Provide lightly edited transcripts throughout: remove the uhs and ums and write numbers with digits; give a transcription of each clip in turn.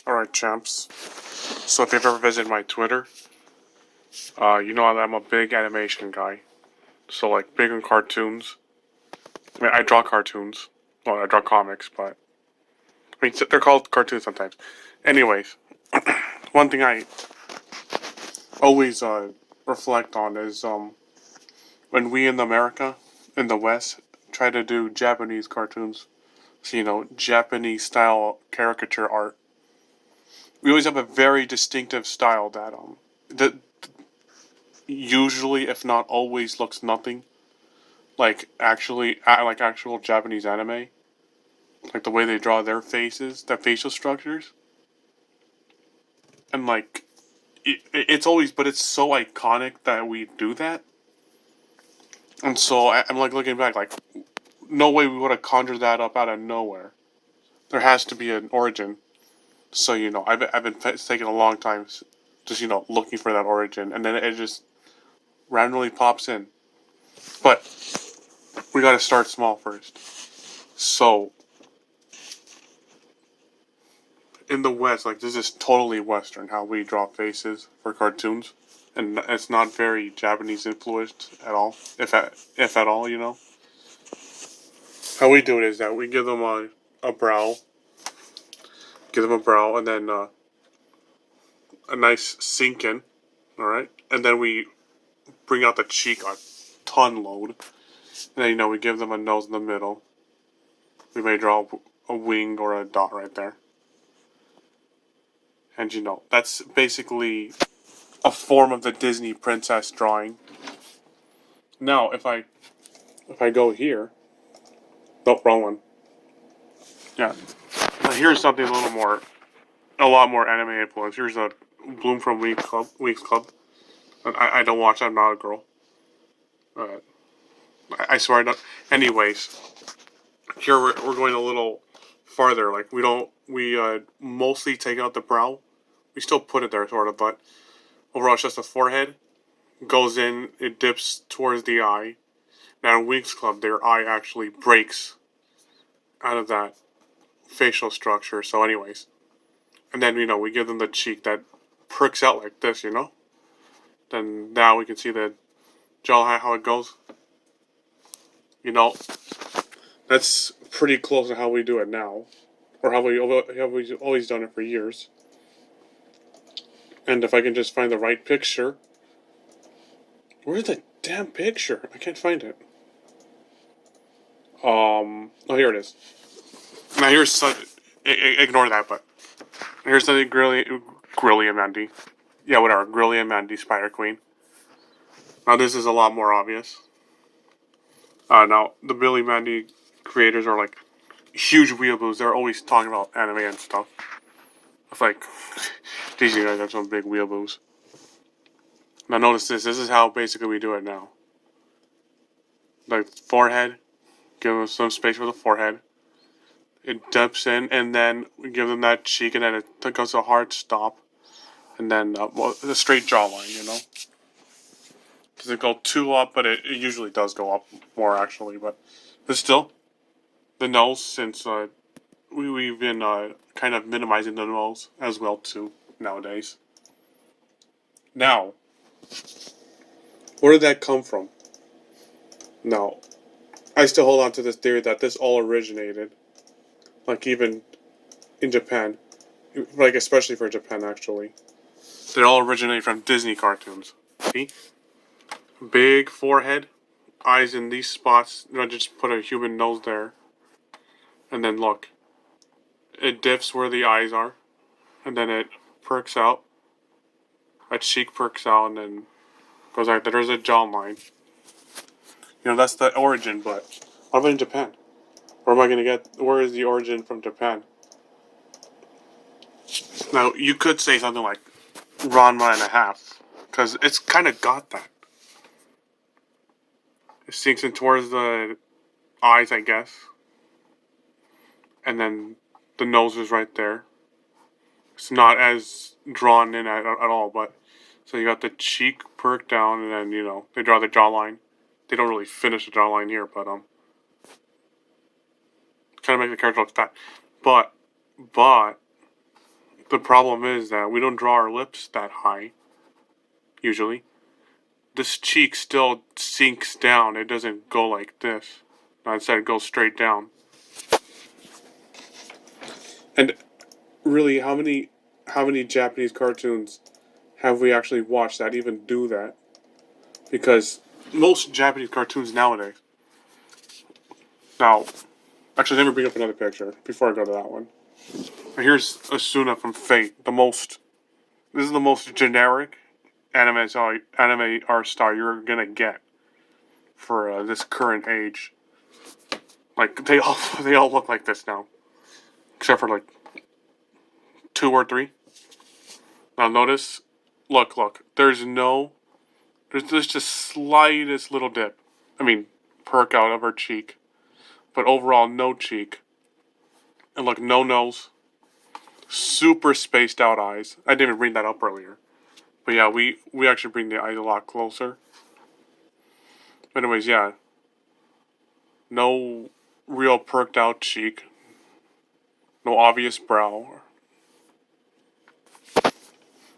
Alright, champs. So if you've ever visited my Twitter, you know that I'm a big animation guy. So like big on cartoons. I mean, I draw cartoons. Well, I draw comics, but I mean they're called cartoons sometimes. Anyways, one thing I always reflect on is when we in America, in the West, try to do Japanese cartoons. So Japanese style caricature art. We always have a very distinctive style that usually, if not always, looks nothing like actual Japanese anime. Like the way they draw their faces, their facial structures, and it's always, but it's so iconic that we do that. And so I'm like looking back, like no way we would have conjured that up out of nowhere. There has to be an origin. So I've been taking a long time, just looking for that origin, and then it just randomly pops in. But we got to start small first. So in the West, like this is totally Western how we draw faces for cartoons, and it's not very Japanese influenced at all, if at all. How we do it is that we give them a brow, and then a nice sink in, all right, and then we bring out the cheek a ton load, and then we give them a nose in the middle. We may draw a wing or a dot right there, and that's basically a form of the Disney princess drawing. Now, if I go here, nope, wrong one. Yeah, now here's something a lot more anime influence. Here's a Bloom from Winx Club. I don't watch. I'm not a girl. Uh, I swear I don't. Anyways, here we're going a little farther. Like we mostly take out the brow. We still put it there sort of, but overall it's just the forehead. Goes in, it dips towards the eye. Now in Winx Club, their eye actually breaks out of that facial structure. So, anyways, and then we give them the cheek that pricks out like this. Then now we can see the jawline how it goes. That's pretty close to how we do it now, or how we always done it for years. And if I can just find the right picture, where's the damn picture? I can't find it. Oh, here it is. Now here's ignore that, but here's the Grilly and Mandy. Yeah, whatever. Grilly and Mandy, Spider Queen. Now this is a lot more obvious. Now the Billy Mandy creators are like huge weeaboos. They're always talking about anime and stuff. It's like these guys are some big weeaboos. Now notice this. This is how basically we do it now. Like forehead, give them some space for the forehead. It dips in, and then we give them that cheek, and then it goes to a hard stop, and then a straight jawline. Does it go too up? But it usually does go up more actually. But still, the nose, since we've been kind of minimizing the nose as well too nowadays. Now, where did that come from? Now, I still hold on to this theory that this all originated, like even in Japan, like especially for Japan actually. They all originate from Disney cartoons. See? Big forehead, eyes in these spots. Just put a human nose there. And then look. It dips where the eyes are. And then it perks out. A cheek perks out and then goes like there's a jawline. That's the origin, but what about in Japan? Where is the origin from Japan? Now, you could say something like Ranma and a half, because it's kind of got that. It sinks in towards the eyes, I guess. And then the nose is right there. It's not as drawn in at all, but so you got the cheek perked down, and then they draw the jawline. They don't really finish the jawline here, but kind of make the character look fat. But The problem is that we don't draw our lips that high, usually. This cheek still sinks down. It doesn't go like this. Instead, it goes straight down. And really, how many Japanese cartoons have we actually watched that even do that? Because most Japanese cartoons nowadays. Now, actually, let me bring up another picture before I go to that one. Here's Asuna from Fate. This is the most generic anime art style you're gonna get for this current age. Like they all look like this now, except for like 2 or 3. Now notice, look. There's just slightest little dip. I mean, perk out of her cheek, but overall no cheek. And look, no nose. Super spaced out eyes. I didn't even bring that up earlier. But yeah, we actually bring the eyes a lot closer. But anyways, yeah. No real perked out cheek. No obvious brow.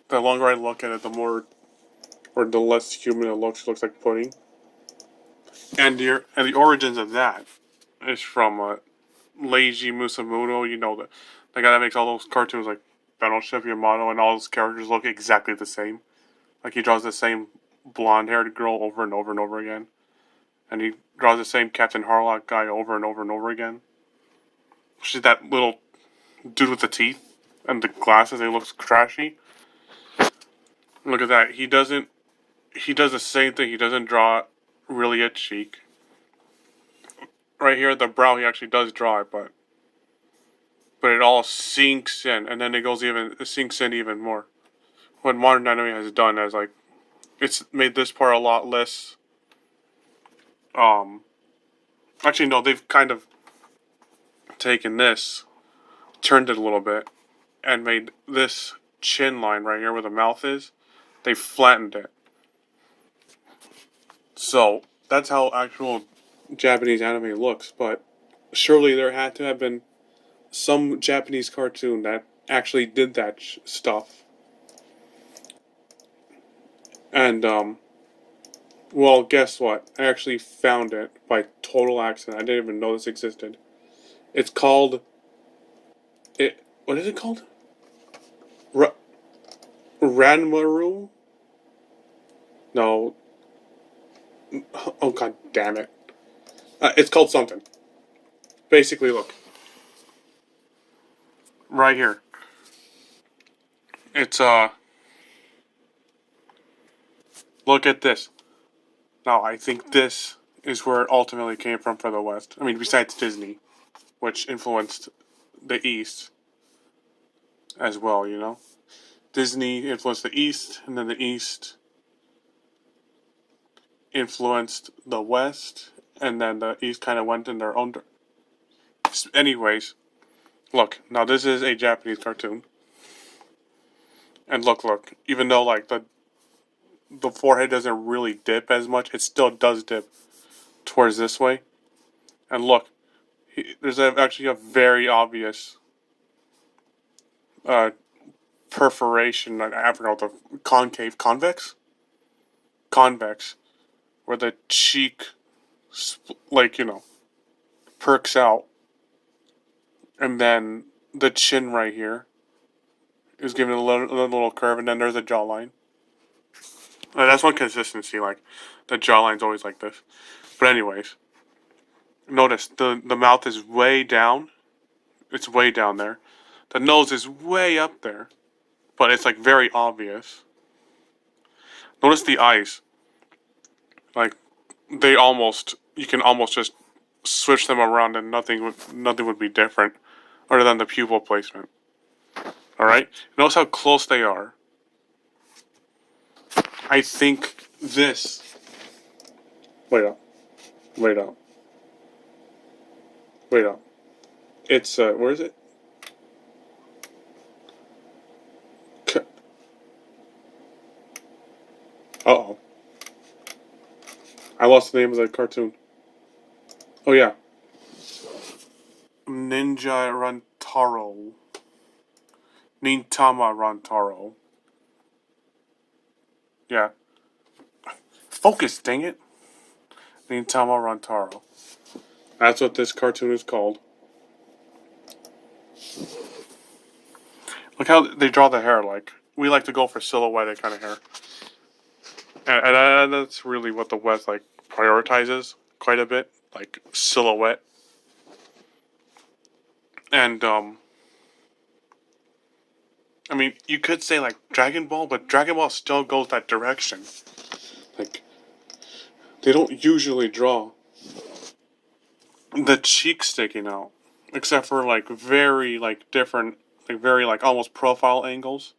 The longer I look at it, the less human it looks. It looks like pudding. And the origins of that is from Leiji Musamuto. You know, the guy that makes all those cartoons like Battleship Yamato, and all those characters look exactly the same. Like he draws the same blonde-haired girl over and over and over again, and he draws the same Captain Harlock guy over and over and over again. She's that little dude with the teeth and the glasses. He looks trashy. Look at that. He doesn't. He does the same thing. He doesn't draw really a cheek. Right here, the brow, he actually does draw it, but it all sinks in, and then it sinks in even more. What modern anime has done is like, it's made this part a lot less. Actually, no, they've kind of taken this, turned it a little bit, and made this chin line right here where the mouth is, they flattened it. So that's how actual Japanese anime looks. But surely there had to have been some Japanese cartoon that actually did that stuff. And well, guess what? I actually found it by total accident. I didn't even know this existed. It's called it. What is it called? Ranmaru? No. Oh god damn it! It's called something. Basically, look right here. It's Look at this. Now I think this is where it ultimately came from for the West. I mean, besides Disney, which influenced the East as well. You know, Disney influenced the East, and then the East influenced the West, and then the East kind of went in their own. Anyways, look. Now this is a Japanese cartoon, and look. Even though like the forehead doesn't really dip as much, it still does dip towards this way. And look, there's actually a very obvious uh, perforation. I forgot the convex, where the cheek, like perks out, and then the chin right here is given a little curve, and then there's a jawline. That's one consistency. Like the jawline's always like this. But anyways, notice the mouth is way down. It's way down there. The nose is way up there, but it's like very obvious. Notice the eyes. Like you can almost just switch them around and nothing would be different other than the pupil placement. All right? Notice how close they are. I think this. Wait up. Wait up. Wait up. It's where is it? Uh-oh. I lost the name of the cartoon. Oh yeah. Ninja Rantaro. Nintama Rantaro. Yeah. Focus, dang it. Nintama Rantaro. That's what this cartoon is called. Look how they draw the hair. Like, we like to go for silhouette kind of hair. And that's really what the West, like, prioritizes quite a bit. Like, silhouette. And, I mean, you could say, like, Dragon Ball, but Dragon Ball still goes that direction. Like, they don't usually draw the cheek sticking out. Except for, like, very, like, different, like, very, like, almost profile angles.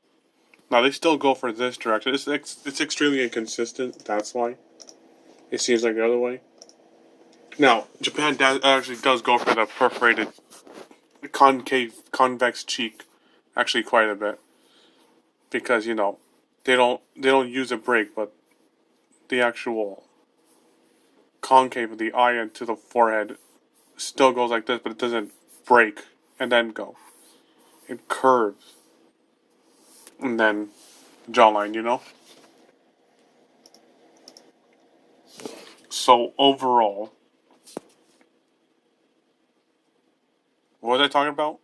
Now, they still go for this direction. It's extremely inconsistent, that's why. It seems like the other way. Now, Japan actually does go for the perforated, convex cheek, actually quite a bit, because they don't use a break, but the actual concave of the eye into the forehead still goes like this, but it doesn't break and then go. It curves and then jawline, So overall, what was I talking about?